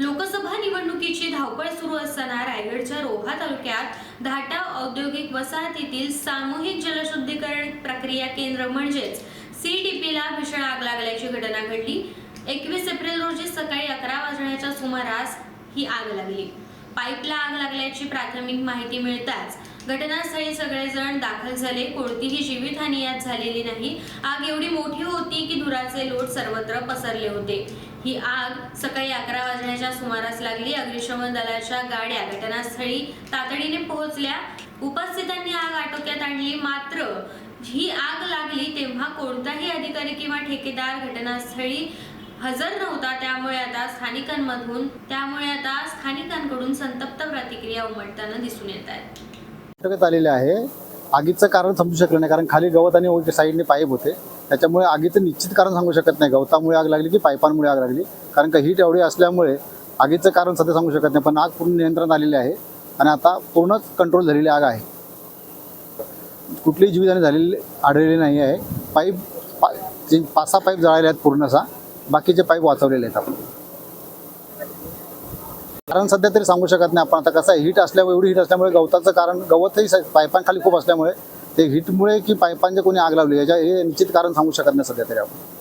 लोकसभा निवडणुकीची धावपळ सुरू असताना रायगडच्या रोहा तालुक्यात धाटा औद्योगिक वसाहतीतील सामूहिक जलशुद्धीकरण प्रक्रिया केंद्र म्हणजेच CDPला भीषण आग लागल्याची घटना घडली। 21 एप्रिल रोजी सकाळी 11 वाजण्याच्या सुमारास ही आग लागली। पाईपला आग लागल्याची प्राथमिक माहिती मिळताच घटनास्थळी सगळेजण दाखल झाले। कोणतीही जीवितहानी यात झालेली नाही। आग एवढी मोठी होती की धुराचे लोट सर्वत्र पसरले होते। ही आग सकाळी 11 वाजण्याच्या सुमारास लागली। अग्निशमन दलाच्या गाड्या घटनास्थळी तातडीने पोहोचल्या। उपस्थितांनी आग आटोक्यात आणली। मात्र ही आग लागली तेव्हा कोणताही अधिकारी किंवा ठेकेदार घटनास्थळी हजर नव्हता। त्यामुळे आता स्थानिकांकडून संतप्त प्रतिक्रिया उमटताना दिसून येत आहेत। आलेले आहे। आगीचं कारण समजू शकलं नाही, कारण खाली गवत आणि वरच्या साईडने पाईप होते, त्याच्यामुळे आगीचं निश्चित कारण सांगू शकत नाही। गवतामुळे आग लागली की पाईपांमुळे आग लागली, कारण का हीट एवढी असल्यामुळे आगीचं कारण सध्या सांगू शकत नाही। पण आग पूर्ण नियंत्रणात आलेली आहे आणि आता पूर्णच कंट्रोल झालेली आग आहे। कुठलीही जीवितहानी झालेली आढळलेली नाही आहे। पाईप 5-6 पाईप जळाले आहेत पूर्णसा, बाकीचे पाईप वाचवलेले आहेत आपण। कारण सध्या तरी सांगू शकत नाही आपण। आता कसं आहे, हीट असल्यामुळे एवढी हीट असल्यामुळे गवताचं कारण, गवतही पाईपांखाली खूप असल्यामुळे ते हीटमुळे की पाईपांचे कोणी आग लावली याच्या हे निश्चित कारण सांगू शकत नाही सध्या तरी आपण।